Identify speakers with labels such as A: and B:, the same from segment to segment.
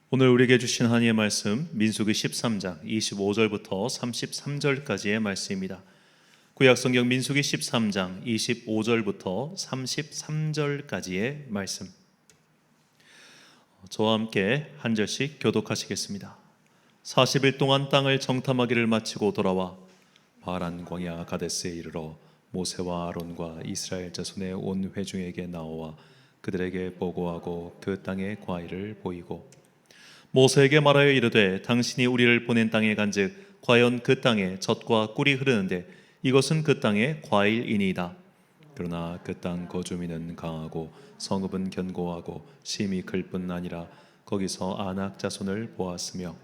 A: 오늘 우리에게 주신 하나님의 말씀 민수기 13장 25절부터 33절까지의 말씀입니다. 구약성경 민수기 13장 25절부터 33절까지의 말씀, 저와 함께 한 절씩 교독하시겠습니다. 40일 동안 땅을 정탐하기를 마치고 돌아와 바란 광야 가데스에 이르러 모세와 아론과 이스라엘 자손의 온 회중에게 나와 그들에게 보고하고 그 땅의 과일을 보이고 모세에게 말하여 이르되 당신이 우리를 보낸 땅에 간즉 과연 그 땅에 젖과 꿀이 흐르는데 이것은 그 땅의 과일이니이다. 그러나 그 땅 거주민은 강하고 성읍은 견고하고 심히 클 뿐 아니라 거기서 아낙 자손을 보았으며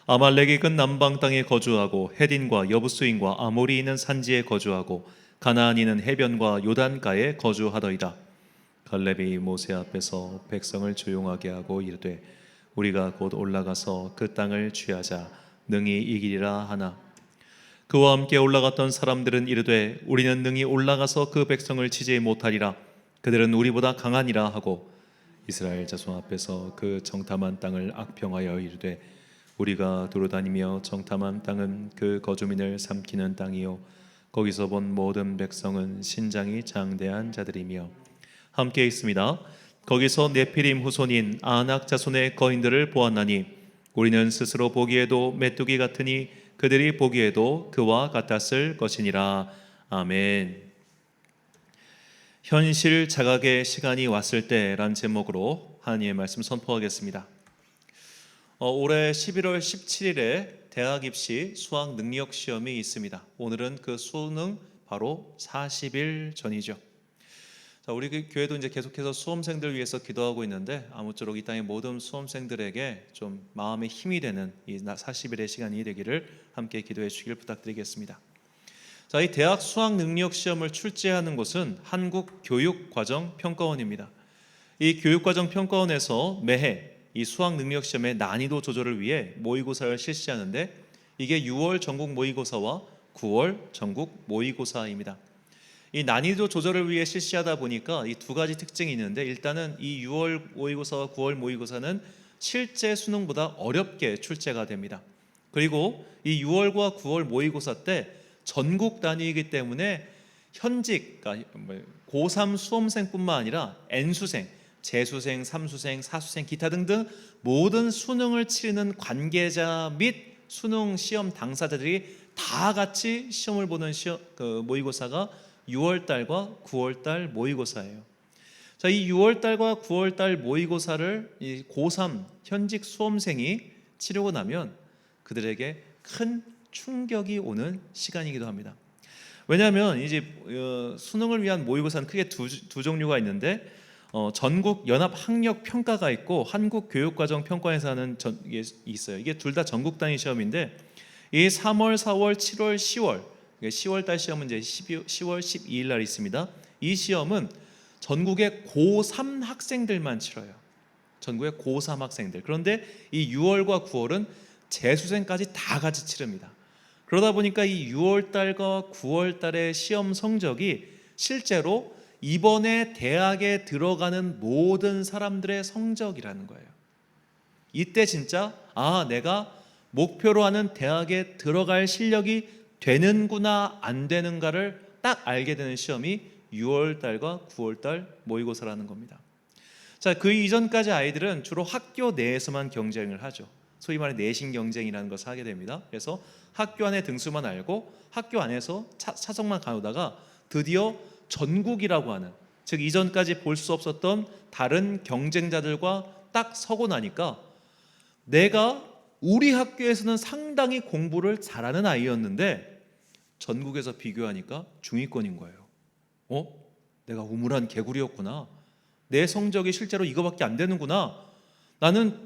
A: 아말렉은 남방 땅에 거주하고 헤딘과 여부스인과 아모리인은 산지에 거주하고 가나안인은 해변과 요단가에 거주하더이다. 갈렙이 모세 앞에서 백성을 조용하게 하고 이르되 우리가 곧 올라가서 그 땅을 취하자 능히 이기리라 하나 그와 함께 올라갔던 사람들은 이르되 우리는 능히 올라가서 그 백성을 치지 못하리라. 그들은 우리보다 강하니라 하고 이스라엘 자손 앞에서 그 정탐한 땅을 악평하여 이르되 우리가 두루다니며 정탐한 땅은 그 거주민을 삼키는 땅이요 거기서 본 모든 백성은 신장이 장대한 자들이며 함께 있습니다. 거기서 네피림 후손인 아낙 자손의 거인들을 보았나니 우리는 스스로 보기에도 메뚜기 같으니 그들이 보기에도 그와 같았을 것이니라. 아멘. 현실 자각의 시간이 왔을 때란 제목으로 하나님의 말씀 선포하겠습니다. 올해 11월 17일에 대학 입시 수학 능력 시험이 있습니다. 오늘은 그 수능 바로 40일 전이죠. 자, 우리 교회도 이제 계속해서 수험생들 위해서 기도하고 있는데 아무쪼록 이 땅의 모든 수험생들에게 좀 마음의 힘이 되는 이 40일의 시간이 되기를 함께 기도해 주시길 부탁드리겠습니다. 자, 이 대학 수학 능력 시험을 출제하는 곳은 한국교육과정평가원입니다. 이 교육과정평가원에서 매해 이 수학 능력 시험의 난이도 조절을 위해 모의고사를 실시하는데 이게 6월 전국 모의고사와 9월 전국 모의고사입니다. 이 난이도 조절을 위해 실시하다 보니까 이 두 가지 특징이 있는데 일단은 이 6월 모의고사와 9월 모의고사는 실제 수능보다 어렵게 출제가 됩니다. 그리고 이 6월과 9월 모의고사 때 전국 단위이기 때문에 현직 그러니까 고3 수험생뿐만 아니라 N수생, 재수생, 삼수생, 사수생 기타 등등 모든 수능을 치르는 관계자 및 수능 시험 당사자들이 다 같이 시험을 보는 모의고사가 6월달과 9월달 모의고사예요. 자, 이 6월달과 9월달 모의고사를 이 고3 현직 수험생이 치르고 나면 그들에게 큰 충격이 오는 시간이기도 합니다. 왜냐하면 이제 수능을 위한 모의고사는 크게 두 종류가 있는데 전국 연합 학력 평가가 있고 한국 교육과정 평가에서 하는 게 있어요. 이게 둘 다 전국 단위 시험인데 이 3월, 4월, 7월, 10월 10월달 시험은 이제 10월 12일 날 있습니다. 이 시험은 전국의 고3 학생들만 치러요. 전국의 고3 학생들. 그런데 이 6월과 9월은 재수생까지 다 같이 치릅니다. 그러다 보니까 이 6월달과 9월달의 시험 성적이 실제로 이번에 대학에 들어가는 모든 사람들의 성적이라는 거예요. 이때 진짜 내가 목표로 하는 대학에 들어갈 실력이 되는구나 안 되는가를 딱 알게 되는 시험이 6월달과 9월달 모의고사라는 겁니다. 자, 그 이전까지 아이들은 주로 학교 내에서만 경쟁을 하죠. 소위 말해 내신 경쟁이라는 것을 하게 됩니다. 그래서 학교 안에 등수만 알고 학교 안에서 차성만 가오다가 드디어 전국이라고 하는, 즉 이전까지 볼 수 없었던 다른 경쟁자들과 딱 서고 나니까 내가 우리 학교에서는 상당히 공부를 잘하는 아이였는데 전국에서 비교하니까 중위권인 거예요. 내가 우물한 개구리였구나. 내 성적이 실제로 이거밖에 안 되는구나. 나는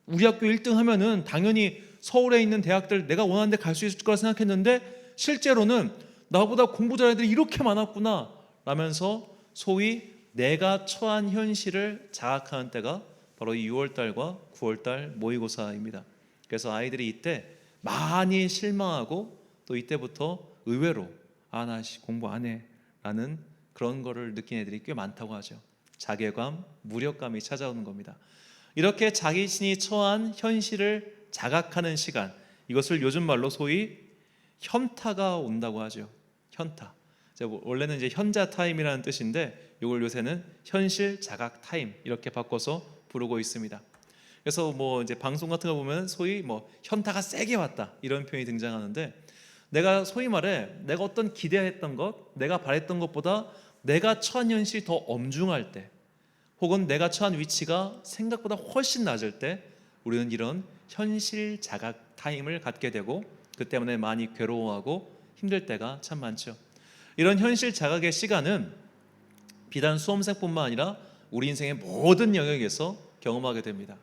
A: 우리 학교 1등 하면은 당연히 서울에 있는 대학들 내가 원하는 데 갈 수 있을 거라 생각했는데 실제로는 나보다 공부 잘하는 애들이 이렇게 많았구나 라면서 소위 내가 처한 현실을 자학하는 때가 바로 6월달과 9월달 모의고사입니다. 그래서 아이들이 이때 많이 실망하고 또 이때부터 의외로 나 공부 안 해 라는 그런 거를 느낀 애들이 꽤 많다고 하죠. 자괴감, 무력감이 찾아오는 겁니다. 이렇게 자신이 처한 현실을 자각하는 시간, 이것을 요즘 말로 소위 현타가 온다고 하죠. 현타. 원래는 이제 현자 타임이라는 뜻인데 이걸 요새는 현실 자각 타임 이렇게 바꿔서 부르고 있습니다. 그래서 뭐 이제 방송 같은 거 보면 소위 뭐 현타가 세게 왔다 이런 표현이 등장하는데, 내가 소위 말해 내가 어떤 기대했던 것, 내가 바랬던 것보다 내가 처한 현실이 더 엄중할 때, 혹은 내가 처한 위치가 생각보다 훨씬 낮을 때 우리는 이런 현실 자각 타임을 갖게 되고, 그 때문에 많이 괴로워하고 힘들 때가 참 많죠. 이런 현실 자각의 시간은 비단 수험생뿐만 아니라 우리 인생의 모든 영역에서 경험하게 됩니다.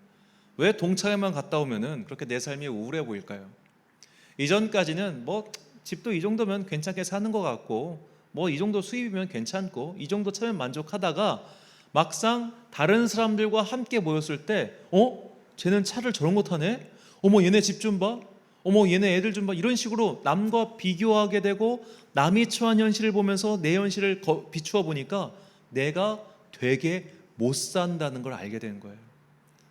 A: 왜 동창회만 갔다 오면은 그렇게 내 삶이 우울해 보일까요? 이전까지는 뭐 집도 이 정도면 괜찮게 사는 것 같고, 뭐 이 정도 수입이면 괜찮고, 이 정도 차면 만족하다가 막상 다른 사람들과 함께 모였을 때, 쟤는 차를 저런 거 타네? 어머, 얘네 집 좀 봐? 어머, 얘네 애들 좀 봐? 이런 식으로 남과 비교하게 되고, 남이 처한 현실을 보면서 내 현실을 비추어 보니까 내가 되게 못 산다는 걸 알게 되는 거예요.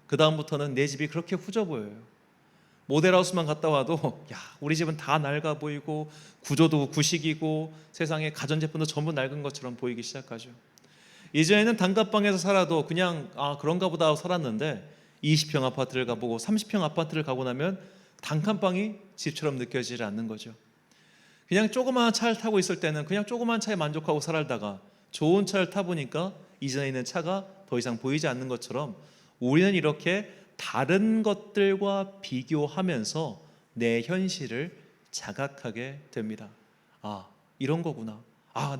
A: 그 다음부터는 내 집이 그렇게 후져 보여요. 모델하우스만 갔다 와도 야, 우리 집은 다 낡아 보이고 구조도 구식이고 세상에 가전제품도 전부 낡은 것처럼 보이기 시작하죠. 이전에는 단칸방에서 살아도 그냥 그런가 보다 하고 살았는데, 20평 아파트를 가보고 30평 아파트를 가고 나면 단칸방이 집처럼 느껴지지 않는 거죠. 그냥 조그마한 차를 타고 있을 때는 그냥 조그마한 차에 만족하고 살다가 좋은 차를 타보니까 이전에 있는 차가 더 이상 보이지 않는 것처럼, 우리는 이렇게 다른 것들과 비교하면서 내 현실을 자각하게 됩니다. 이런 거구나.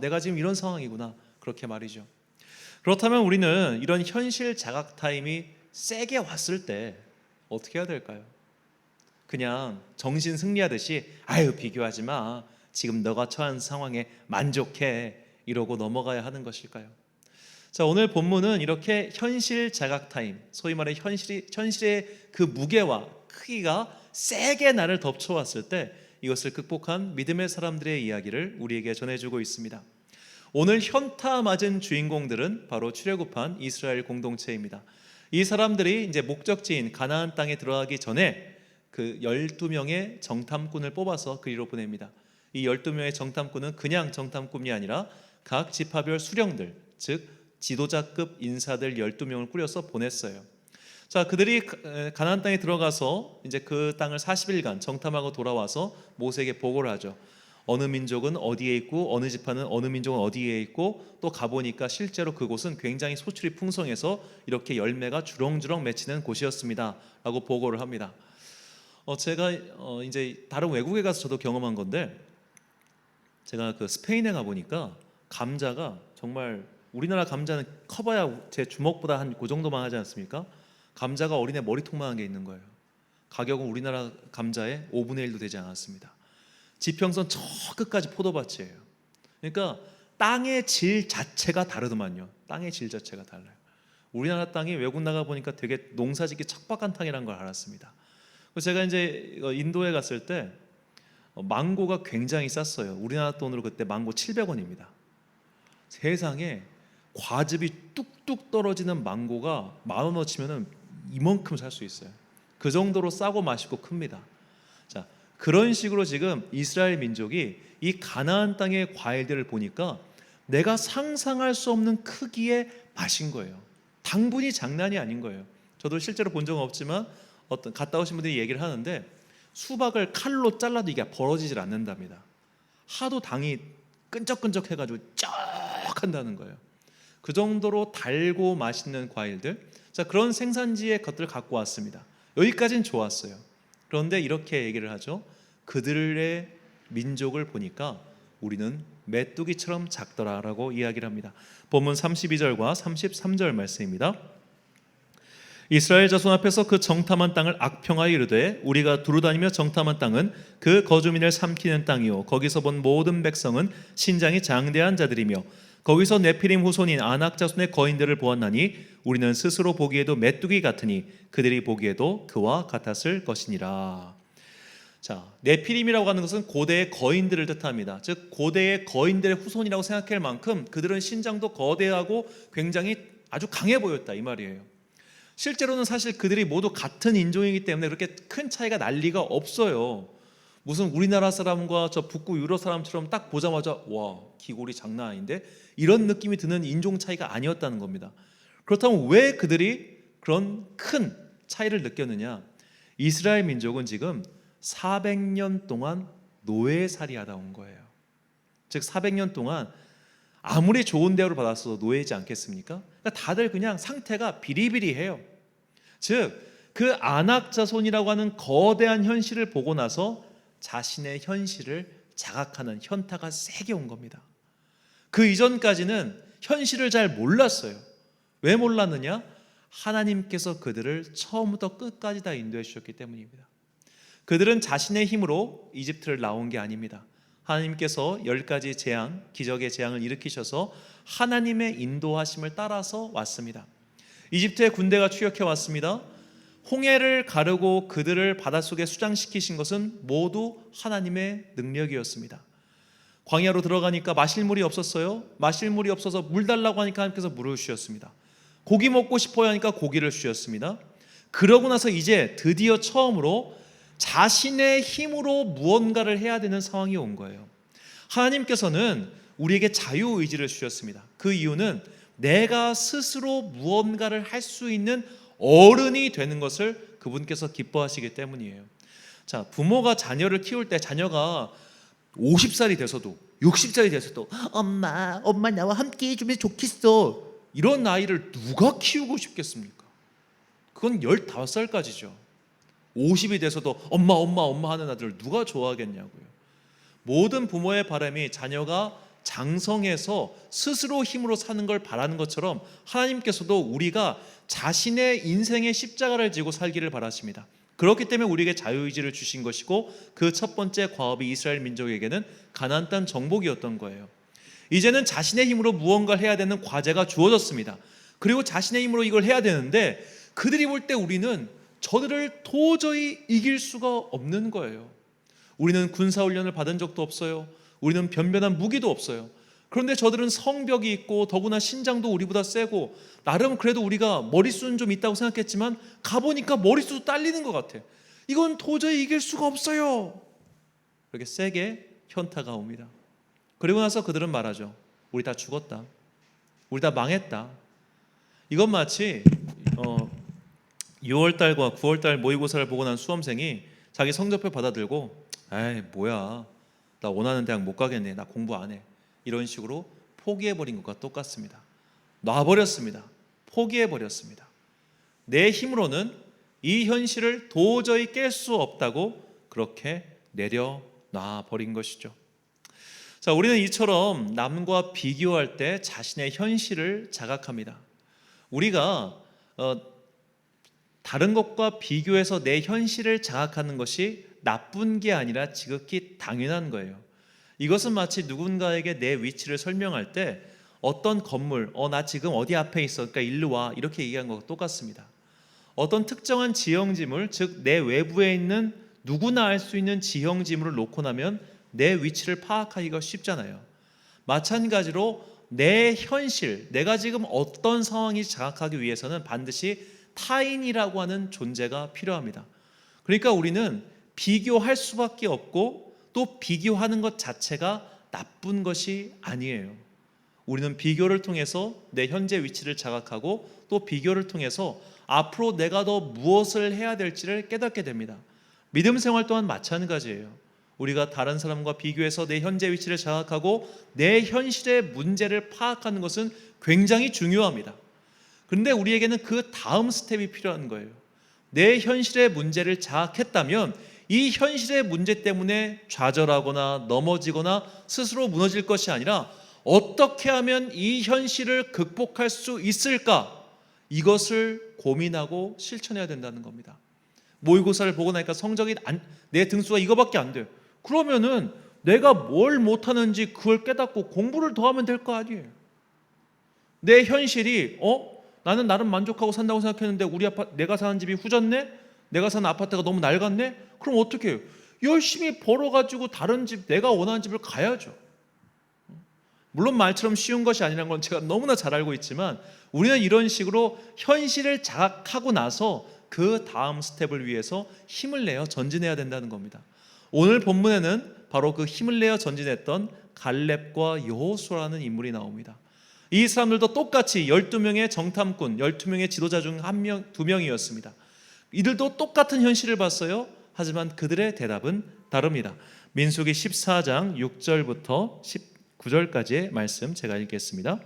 A: 내가 지금 이런 상황이구나. 그렇게 말이죠. 그렇다면 우리는 이런 현실 자각 타임이 세게 왔을 때 어떻게 해야 될까요? 그냥 정신 승리하듯이 비교하지 마, 지금 너가 처한 상황에 만족해, 이러고 넘어가야 하는 것일까요? 자, 오늘 본문은 이렇게 현실 자각 타임, 소위 말해 현실의 그 무게와 크기가 세게 나를 덮쳐왔을 때 이것을 극복한 믿음의 사람들의 이야기를 우리에게 전해주고 있습니다. 오늘 현타 맞은 주인공들은 바로 출애굽한 이스라엘 공동체입니다. 이 사람들이 이제 목적지인 가나안 땅에 들어가기 전에 그 12명의 정탐꾼을 뽑아서 그리로 보냅니다. 이 12명의 정탐꾼은 그냥 정탐꾼이 아니라 각 지파별 수령들, 즉 지도자급 인사들 12명을 꾸려서 보냈어요. 자, 그들이 가나안 땅에 들어가서 이제 그 땅을 40일간 정탐하고 돌아와서 모세에게 보고를 하죠. 어느 민족은 어디에 있고 어느 지파는 어느 민족은 어디에 있고, 또 가보니까 실제로 그곳은 굉장히 소출이 풍성해서 이렇게 열매가 주렁주렁 맺히는 곳이었습니다 라고 보고를 합니다. 제가 이제 다른 외국에 가서 저도 경험한 건데, 제가 그 스페인에 가보니까 감자가 정말, 우리나라 감자는 커봐야 제 주먹보다 한 그 정도만 하지 않습니까? 감자가 어린애 머리통만한 게 있는 거예요. 가격은 우리나라 감자의 5분의 1도 되지 않았습니다. 지평선 저 끝까지 포도밭이에요. 그러니까 땅의 질 자체가 다르더만요. 땅의 질 자체가 달라요. 우리나라 땅이 외국 나가 보니까 되게 농사짓기 척박한 땅이라는 걸 알았습니다. 제가 이제 인도에 갔을 때 망고가 굉장히 쌌어요. 우리나라 돈으로 그때 망고 700원입니다. 세상에 과즙이 뚝뚝 떨어지는 망고가 10,000원 치면은 이만큼 살 수 있어요. 그 정도로 싸고 맛있고 큽니다. 자, 그런 식으로 지금 이스라엘 민족이 이 가나안 땅의 과일들을 보니까 내가 상상할 수 없는 크기의 맛인 거예요. 당분이 장난이 아닌 거예요. 저도 실제로 본 적은 없지만 갔다 오신 분들이 얘기를 하는데, 수박을 칼로 잘라도 이게 벌어지질 않는답니다. 하도 당이 끈적끈적 해가지고 쩍 한다는 거예요. 그 정도로 달고 맛있는 과일들, 자, 그런 생산지의 것들을 갖고 왔습니다. 여기까지는 좋았어요. 그런데 이렇게 얘기를 하죠. 그들의 민족을 보니까 우리는 메뚜기처럼 작더라라고 이야기를 합니다. 본문 32절과 33절 말씀입니다. 이스라엘 자손 앞에서 그 정탐한 땅을 악평하여 이르되, 우리가 두루다니며 정탐한 땅은 그 거주민을 삼키는 땅이요 거기서 본 모든 백성은 신장이 장대한 자들이며, 거기서 네피림 후손인 아낙 자손의 거인들을 보았나니 우리는 스스로 보기에도 메뚜기 같으니 그들이 보기에도 그와 같았을 것이니라. 자, 네피림이라고 하는 것은 고대의 거인들을 뜻합니다. 즉 고대의 거인들의 후손이라고 생각할 만큼 그들은 신장도 거대하고 굉장히 아주 강해 보였다 이 말이에요. 실제로는 사실 그들이 모두 같은 인종이기 때문에 그렇게 큰 차이가 날 리가 없어요. 무슨 우리나라 사람과 저 북구 유럽 사람처럼 딱 보자마자 와, 기골이 장난 아닌데, 이런 느낌이 드는 인종 차이가 아니었다는 겁니다. 그렇다면 왜 그들이 그런 큰 차이를 느꼈느냐? 이스라엘 민족은 지금 400년 동안 노예살이하다 온 거예요. 즉 400년 동안 아무리 좋은 대우를 받았어도 노예지 않겠습니까? 그러니까 다들 그냥 상태가 비리비리해요. 즉 그 아낙 자손이라고 하는 거대한 현실을 보고 나서 자신의 현실을 자각하는 현타가 세게 온 겁니다. 그 이전까지는 현실을 잘 몰랐어요. 왜 몰랐느냐? 하나님께서 그들을 처음부터 끝까지 다 인도해 주셨기 때문입니다. 그들은 자신의 힘으로 이집트를 나온 게 아닙니다. 하나님께서 10가지 재앙, 기적의 재앙을 일으키셔서 하나님의 인도하심을 따라서 왔습니다. 이집트의 군대가 추격해 왔습니다. 홍해를 가르고 그들을 바닷속에 수장시키신 것은 모두 하나님의 능력이었습니다. 광야로 들어가니까 마실 물이 없었어요. 마실 물이 없어서 물 달라고 하니까 하나님께서 물을 주셨습니다. 고기 먹고 싶어야 하니까 고기를 주셨습니다. 그러고 나서 이제 드디어 처음으로 자신의 힘으로 무언가를 해야 되는 상황이 온 거예요. 하나님께서는 우리에게 자유의지를 주셨습니다. 그 이유는 내가 스스로 무언가를 할 수 있는 어른이 되는 것을 그분께서 기뻐하시기 때문이에요. 자, 부모가 자녀를 키울 때 자녀가 50살이 돼서도 60살이 돼서도 엄마 나와 함께 해주면 좋겠어, 이런 아이를 누가 키우고 싶겠습니까? 그건 15살까지죠. 50이 돼서도 엄마 하는 아들을 누가 좋아하겠냐고요. 모든 부모의 바람이 자녀가 장성해서 스스로 힘으로 사는 걸 바라는 것처럼 하나님께서도 우리가 자신의 인생의 십자가를 지고 살기를 바라십니다. 그렇기 때문에 우리에게 자유의지를 주신 것이고, 그 첫 번째 과업이 이스라엘 민족에게는 가나안 땅 정복이었던 거예요. 이제는 자신의 힘으로 무언가를 해야 되는 과제가 주어졌습니다. 그리고 자신의 힘으로 이걸 해야 되는데 그들이 볼 때 우리는 저들을 도저히 이길 수가 없는 거예요. 우리는 군사훈련을 받은 적도 없어요. 우리는 변변한 무기도 없어요. 그런데 저들은 성벽이 있고 더구나 신장도 우리보다 세고, 나름 그래도 우리가 머릿수는 좀 있다고 생각했지만 가보니까 머릿수도 딸리는 것 같아. 이건 도저히 이길 수가 없어요. 그렇게 세게 현타가 옵니다. 그리고 나서 그들은 말하죠. 우리 다 죽었다. 우리 다 망했다. 이건 마치 6월달과 9월달 모의고사를 보고 난 수험생이 자기 성적표 받아들고 에이 뭐야, 나 원하는 대학 못 가겠네, 나 공부 안 해, 이런 식으로 포기해버린 것과 똑같습니다. 놔버렸습니다. 포기해버렸습니다. 내 힘으로는 이 현실을 도저히 깰 수 없다고 그렇게 내려놔버린 것이죠. 자, 우리는 이처럼 남과 비교할 때 자신의 현실을 자각합니다. 우리가 다른 것과 비교해서 내 현실을 자각하는 것이 나쁜 게 아니라 지극히 당연한 거예요. 이것은 마치 누군가에게 내 위치를 설명할 때 어떤 건물, 나 지금 어디 앞에 있어, 그러니까 일로 와, 이렇게 얘기한 것과 똑같습니다. 어떤 특정한 지형지물, 즉 내 외부에 있는 누구나 알 수 있는 지형지물을 놓고 나면 내 위치를 파악하기가 쉽잖아요. 마찬가지로 내 현실, 내가 지금 어떤 상황인지 자각하기 위해서는 반드시 타인이라고 하는 존재가 필요합니다. 그러니까 우리는 비교할 수밖에 없고, 또 비교하는 것 자체가 나쁜 것이 아니에요. 우리는 비교를 통해서 내 현재 위치를 자각하고, 또 비교를 통해서 앞으로 내가 더 무엇을 해야 될지를 깨닫게 됩니다. 믿음 생활 또한 마찬가지예요. 우리가 다른 사람과 비교해서 내 현재 위치를 자각하고 내 현실의 문제를 파악하는 것은 굉장히 중요합니다. 그런데 우리에게는 그 다음 스텝이 필요한 거예요. 내 현실의 문제를 자각했다면 이 현실의 문제 때문에 좌절하거나 넘어지거나 스스로 무너질 것이 아니라 어떻게 하면 이 현실을 극복할 수 있을까? 이것을 고민하고 실천해야 된다는 겁니다. 모의고사를 보고 나니까 성적이 내 등수가 이거밖에 안 돼요. 그러면은 내가 뭘 못하는지 그걸 깨닫고 공부를 더 하면 될 거 아니에요. 내 현실이 나는 나름 만족하고 산다고 생각했는데 내가 사는 집이 후졌네? 내가 사는 아파트가 너무 낡았네? 그럼 어떻게 해요? 열심히 벌어가지고 다른 집, 내가 원하는 집을 가야죠. 물론 말처럼 쉬운 것이 아니라는 건 제가 너무나 잘 알고 있지만 우리는 이런 식으로 현실을 자각하고 나서 그 다음 스텝을 위해서 힘을 내어 전진해야 된다는 겁니다. 오늘 본문에는 바로 그 힘을 내어 전진했던 갈렙과 여호수아라는 인물이 나옵니다. 이 사람들도 똑같이 12명의 정탐꾼, 12명의 지도자 중 2명이었습니다. 이들도 똑같은 현실을 봤어요. 하지만 그들의 대답은 다릅니다. 민수기 14장 6절부터 19절까지의 말씀 제가 읽겠습니다.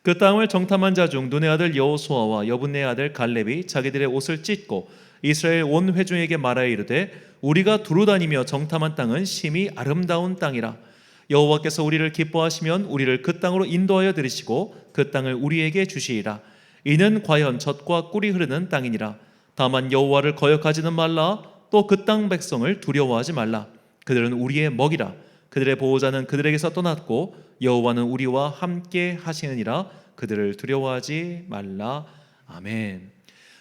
A: 그 땅을 정탐한 자 중 눈의 아들 여호수아와 여분네의 아들 갈렙이 자기들의 옷을 찢고 이스라엘 온 회중에게 말하여 이르되 우리가 두루다니며 정탐한 땅은 심히 아름다운 땅이라. 여호와께서 우리를 기뻐하시면 우리를 그 땅으로 인도하여 들이시고 그 땅을 우리에게 주시리라. 이는 과연 젖과 꿀이 흐르는 땅이니라. 다만 여호와를 거역하지는 말라. 또 그 땅 백성을 두려워하지 말라. 그들은 우리의 먹이라. 그들의 보호자는 그들에게서 떠났고 여호와는 우리와 함께 하시느니라. 그들을 두려워하지 말라. 아멘.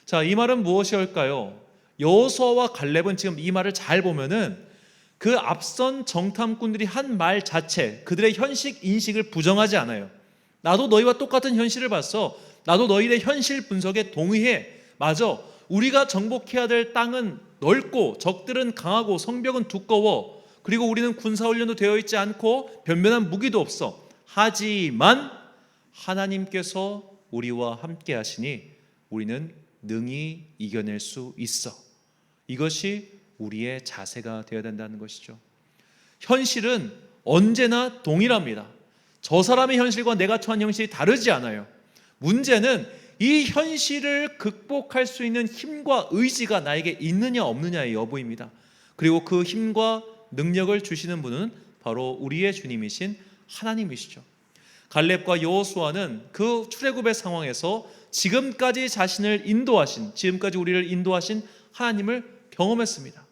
A: 자, 이 말은 무엇일까요? 여호수아와 갈렙은 지금 이 말을 잘 보면은 그 앞선 정탐꾼들이 한 말 자체, 그들의 현실 인식을 부정하지 않아요. 나도 너희와 똑같은 현실을 봤어. 나도 너희의 현실 분석에 동의해. 맞아. 우리가 정복해야 될 땅은 넓고 적들은 강하고 성벽은 두꺼워. 그리고 우리는 군사훈련도 되어 있지 않고 변변한 무기도 없어. 하지만 하나님께서 우리와 함께 하시니 우리는 능히 이겨낼 수 있어. 이것이 우리의 자세가 되어야 된다는 것이죠. 현실은 언제나 동일합니다. 저 사람의 현실과 내가 처한 현실이 다르지 않아요. 문제는 이 현실을 극복할 수 있는 힘과 의지가 나에게 있느냐 없느냐의 여부입니다. 그리고 그 힘과 능력을 주시는 분은 바로 우리의 주님이신 하나님이시죠. 갈렙과 여호수아는 그 출애굽의 상황에서 지금까지 지금까지 우리를 인도하신 하나님을 경험했습니다.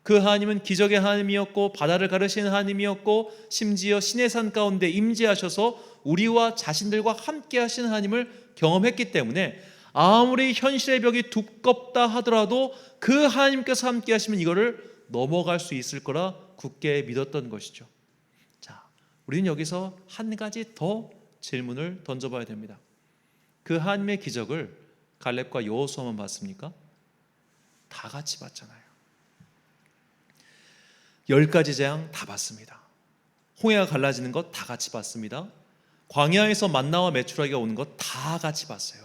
A: 그 하나님은 기적의 하나님이었고 바다를 가르시는 하나님이었고 심지어 시내산 가운데 임재하셔서 우리와 자신들과 함께 하시는 하나님을 경험했기 때문에 아무리 현실의 벽이 두껍다 하더라도 그 하나님께서 함께 하시면 이거를 넘어갈 수 있을 거라 굳게 믿었던 것이죠. 자, 우리는 여기서 한 가지 더 질문을 던져봐야 됩니다. 그 하나님의 기적을 갈렙과 여호수아만 봤습니까? 다 같이 봤잖아요. 10가지 재앙 다 봤습니다. 홍해가 갈라지는 것 다 같이 봤습니다. 광야에서 만나와 메추라기가 오는 것 다 같이 봤어요.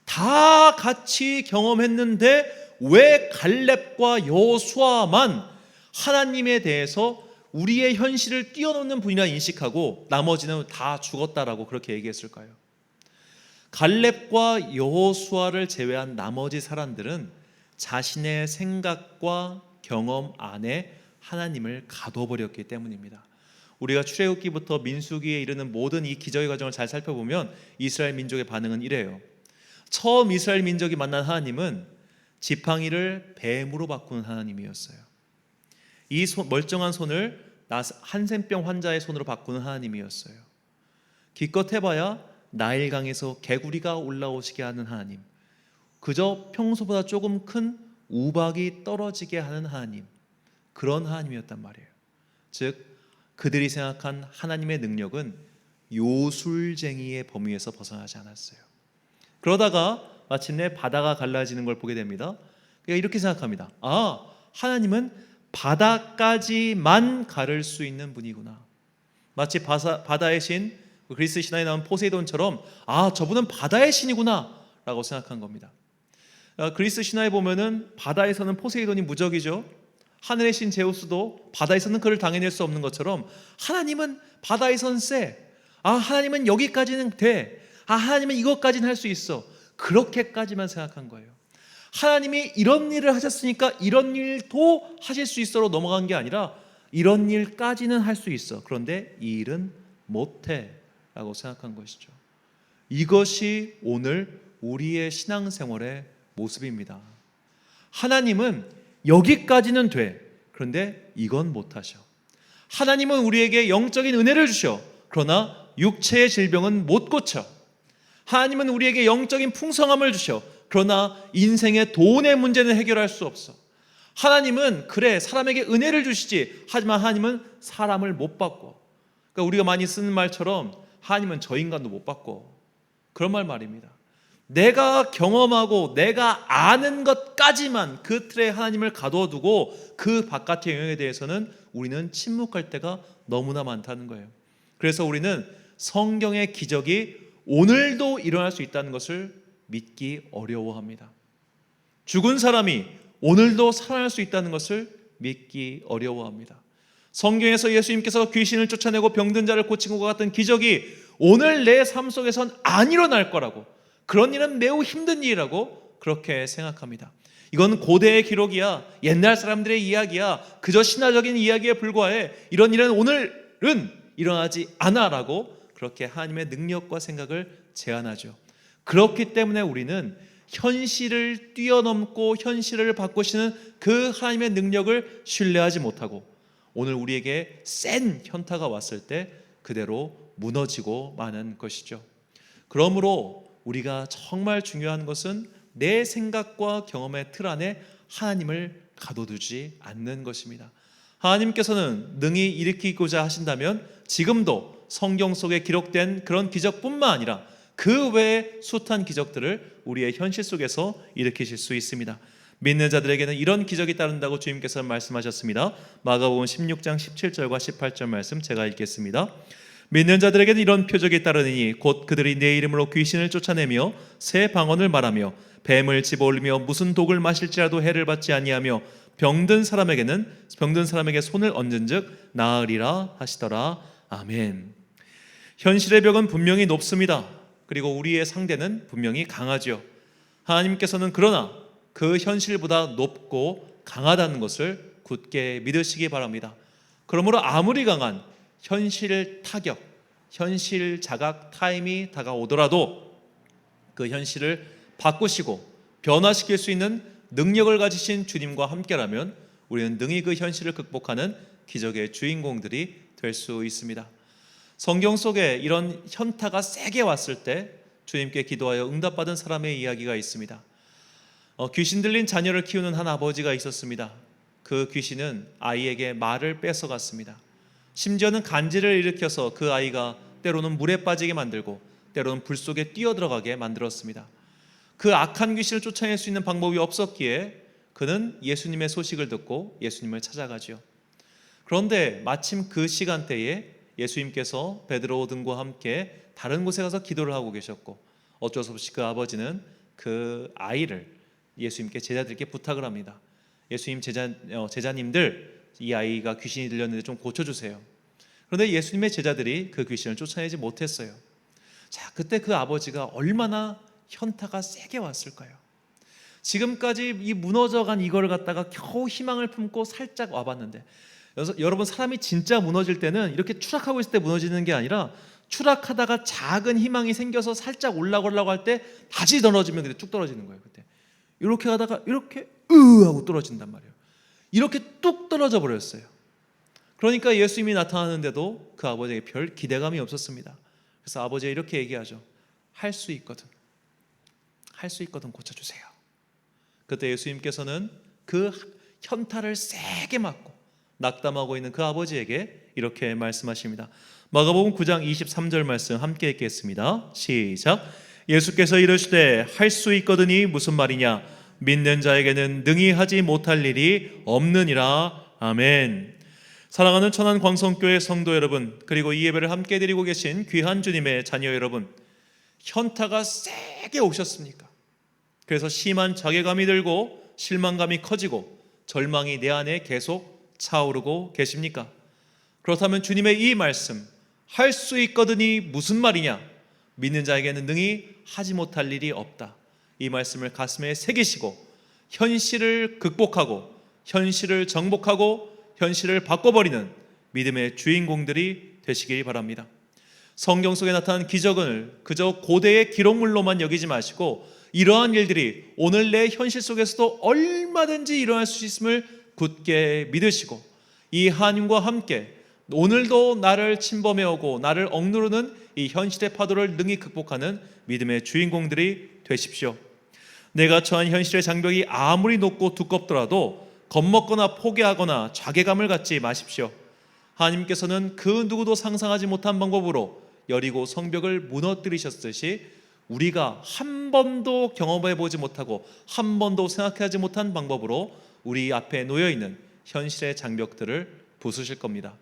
A: 다 같이 경험했는데 왜 갈렙과 여호수아만 하나님에 대해서 우리의 현실을 뛰어넘는 분이라 인식하고 나머지는 다 죽었다라고 그렇게 얘기했을까요? 갈렙과 여호수아를 제외한 나머지 사람들은 자신의 생각과 경험 안에 하나님을 가둬버렸기 때문입니다. 우리가 출애굽기부터 민수기에 이르는 모든 이 기적의 과정을 잘 살펴보면 이스라엘 민족의 반응은 이래요. 처음 이스라엘 민족이 만난 하나님은 지팡이를 뱀으로 바꾸는 하나님이었어요. 이 멀쩡한 손을 한센병 환자의 손으로 바꾸는 하나님이었어요. 기껏 해봐야 나일강에서 개구리가 올라오시게 하는 하나님, 그저 평소보다 조금 큰 우박이 떨어지게 하는 하나님, 그런 하나님이었단 말이에요. 즉 그들이 생각한 하나님의 능력은 요술쟁이의 범위에서 벗어나지 않았어요. 그러다가 마침내 바다가 갈라지는 걸 보게 됩니다. 그러니까 이렇게 생각합니다. 아, 하나님은 바다까지만 가를 수 있는 분이구나. 마치 바다의 신, 그리스 신화에 나온 포세이돈처럼 아, 저분은 바다의 신이구나 라고 생각한 겁니다. 그리스 신화에 보면은 바다에서는 포세이돈이 무적이죠. 하늘의 신 제우스도 바다에서는 그를 당해낼 수 없는 것처럼 하나님은 바다에선 세. 아, 하나님은 여기까지는 돼. 아, 하나님은 이것까지는 할 수 있어. 그렇게까지만 생각한 거예요. 하나님이 이런 일을 하셨으니까 이런 일도 하실 수 있어로 넘어간 게 아니라 이런 일까지는 할 수 있어. 그런데 이 일은 못해 라고 생각한 것이죠. 이것이 오늘 우리의 신앙생활의 모습입니다. 하나님은 여기까지는 돼. 그런데 이건 못하셔. 하나님은 우리에게 영적인 은혜를 주셔. 그러나 육체의 질병은 못 고쳐. 하나님은 우리에게 영적인 풍성함을 주셔. 그러나 인생의 돈의 문제는 해결할 수 없어. 하나님은 그래 사람에게 은혜를 주시지. 하지만 하나님은 사람을 못 바꿔. 그러니까 우리가 많이 쓰는 말처럼 하나님은 저 인간도 못 바꿔. 그런 말입니다. 내가 경험하고 내가 아는 것까지만 그 틀에 하나님을 가둬두고 그 바깥의 영역에 대해서는 우리는 침묵할 때가 너무나 많다는 거예요. 그래서 우리는 성경의 기적이 오늘도 일어날 수 있다는 것을 믿기 어려워합니다. 죽은 사람이 오늘도 살아날 수 있다는 것을 믿기 어려워합니다. 성경에서 예수님께서 귀신을 쫓아내고 병든 자를 고친 것 같은 기적이 오늘 내 삶 속에선 안 일어날 거라고, 그런 일은 매우 힘든 일이라고 그렇게 생각합니다. 이건 고대의 기록이야, 옛날 사람들의 이야기야, 그저 신화적인 이야기에 불과해, 이런 일은 오늘은 일어나지 않아 라고 그렇게 하나님의 능력과 생각을 제한하죠. 그렇기 때문에 우리는 현실을 뛰어넘고 현실을 바꾸시는 그 하나님의 능력을 신뢰하지 못하고 오늘 우리에게 센 현타가 왔을 때 그대로 무너지고 마는 것이죠. 그러므로 우리가 정말 중요한 것은 내 생각과 경험의 틀 안에 하나님을 가둬두지 않는 것입니다. 하나님께서는 능히 일으키고자 하신다면 지금도 성경 속에 기록된 그런 기적뿐만 아니라 그 외의 숱한 기적들을 우리의 현실 속에서 일으키실 수 있습니다. 믿는 자들에게는 이런 기적이 따른다고 주님께서 말씀하셨습니다. 마가복음 16장 17절과 18절 말씀 제가 읽겠습니다. 믿는 자들에게는 이런 표적이 따르니 곧 그들이 내 이름으로 귀신을 쫓아내며 새 방언을 말하며 뱀을 집어올리며 무슨 독을 마실지라도 해를 받지 아니하며 병든 사람에게 손을 얹은즉 나으리라 하시더라. 아멘. 현실의 벽은 분명히 높습니다. 그리고 우리의 상대는 분명히 강하죠. 하나님께서는 그러나 그 현실보다 높고 강하다는 것을 굳게 믿으시기 바랍니다. 그러므로 아무리 강한 현실 타격, 현실 자각 타임이 다가오더라도 그 현실을 바꾸시고 변화시킬 수 있는 능력을 가지신 주님과 함께라면 우리는 능히 그 현실을 극복하는 기적의 주인공들이 될 수 있습니다. 성경 속에 이런 현타가 세게 왔을 때 주님께 기도하여 응답받은 사람의 이야기가 있습니다. 귀신 들린 자녀를 키우는 한 아버지가 있었습니다. 그 귀신은 아이에게 말을 뺏어갔습니다. 심지어는 간질을 일으켜서 그 아이가 때로는 물에 빠지게 만들고 때로는 불 속에 뛰어들어가게 만들었습니다. 그 악한 귀신을 쫓아낼 수 있는 방법이 없었기에 그는 예수님의 소식을 듣고 예수님을 찾아가죠. 그런데 마침 그 시간대에 예수님께서 베드로 등과 함께 다른 곳에 가서 기도를 하고 계셨고 어쩔 수 없이 그 아버지는 그 아이를 예수님께 제자들께 부탁을 합니다. 예수님 제자님들 이 아이가 귀신이 들렸는데 좀 고쳐주세요. 그런데 예수님의 제자들이 그 귀신을 쫓아내지 못했어요. 자, 그때 그 아버지가 얼마나 현타가 세게 왔을까요? 지금까지 이 무너져간 이걸 갖다가 겨우 희망을 품고 살짝 와봤는데, 여러분 사람이 진짜 무너질 때는 이렇게 추락하고 있을 때 무너지는 게 아니라 추락하다가 작은 희망이 생겨서 살짝 올라가려고 할 때 다시 떨어지면 그때 쭉 떨어지는 거예요. 그때 이렇게 하다가 이렇게 하고 떨어진단 말이에요. 이렇게 뚝 떨어져 버렸어요. 그러니까 예수님이 나타나는데도 그 아버지에게 별 기대감이 없었습니다. 그래서 아버지가 이렇게 얘기하죠. 할 수 있거든 고쳐주세요. 그때 예수님께서는 그 현타를 세게 맞고 낙담하고 있는 그 아버지에게 이렇게 말씀하십니다. 마가복음 9장 23절 말씀 함께 읽겠습니다. 시작. 예수께서 이르시되 할 수 있거든이 무슨 말이냐? 믿는 자에게는 능히 하지 못할 일이 없느니라. 아멘. 사랑하는 천안 광성교회 성도 여러분, 그리고 이 예배를 함께 드리고 계신 귀한 주님의 자녀 여러분, 현타가 세게 오셨습니까? 그래서 심한 자괴감이 들고 실망감이 커지고 절망이 내 안에 계속 차오르고 계십니까? 그렇다면 주님의 이 말씀, 할 수 있거든이 무슨 말이냐? 믿는 자에게는 능히 하지 못할 일이 없다. 이 말씀을 가슴에 새기시고 현실을 극복하고 현실을 정복하고 현실을 바꿔버리는 믿음의 주인공들이 되시길 바랍니다. 성경 속에 나타난 기적을 그저 고대의 기록물로만 여기지 마시고 이러한 일들이 오늘 내 현실 속에서도 얼마든지 일어날 수 있음을 굳게 믿으시고 이 하나님과 함께 오늘도 나를 침범해오고 나를 억누르는 이 현실의 파도를 능히 극복하는 믿음의 주인공들이 되십시오. 내가 처한 현실의 장벽이 아무리 높고 두껍더라도 겁먹거나 포기하거나 자괴감을 갖지 마십시오. 하나님께서는 그 누구도 상상하지 못한 방법으로 여리고 성벽을 무너뜨리셨듯이 우리가 한 번도 경험해 보지 못하고 한 번도 생각하지 못한 방법으로 우리 앞에 놓여 있는 현실의 장벽들을 부수실 겁니다.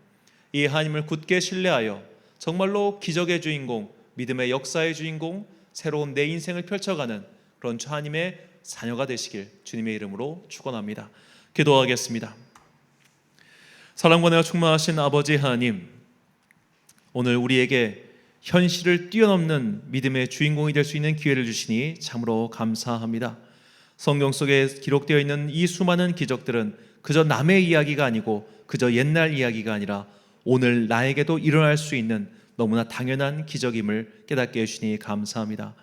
A: 이 하나님을 굳게 신뢰하여 정말로 기적의 주인공, 믿음의 역사의 주인공, 새로운 내 인생을 펼쳐가는 그런 하나님의 자녀가 되시길 주님의 이름으로 축원합니다. 기도하겠습니다. 사랑과 은혜가 충만하신 아버지 하나님, 오늘 우리에게 현실을 뛰어넘는 믿음의 주인공이 될 수 있는 기회를 주시니 참으로 감사합니다. 성경 속에 기록되어 있는 이 수많은 기적들은 그저 남의 이야기가 아니고 그저 옛날 이야기가 아니라 오늘 나에게도 일어날 수 있는 너무나 당연한 기적임을 깨닫게 해주시니 감사합니다.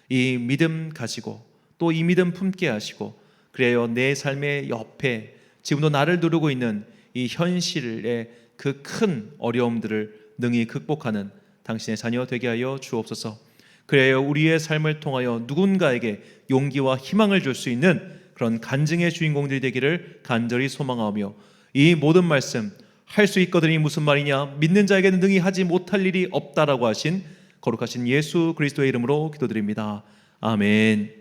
A: 이 믿음 가지고 또 이 믿음 품게 하시고, 그래요 내 삶의 옆에 지금도 나를 누르고 있는 이 현실의 그 큰 어려움들을 능히 극복하는 당신의 자녀 되게 하여 주옵소서. 그래요 우리의 삶을 통하여 누군가에게 용기와 희망을 줄 수 있는 그런 간증의 주인공들이 되기를 간절히 소망하며, 이 모든 말씀 할 수 있거든이 무슨 말이냐, 믿는 자에게는 능히 하지 못할 일이 없다라고 하신 거룩하신 예수 그리스도의 이름으로 기도드립니다. 아멘.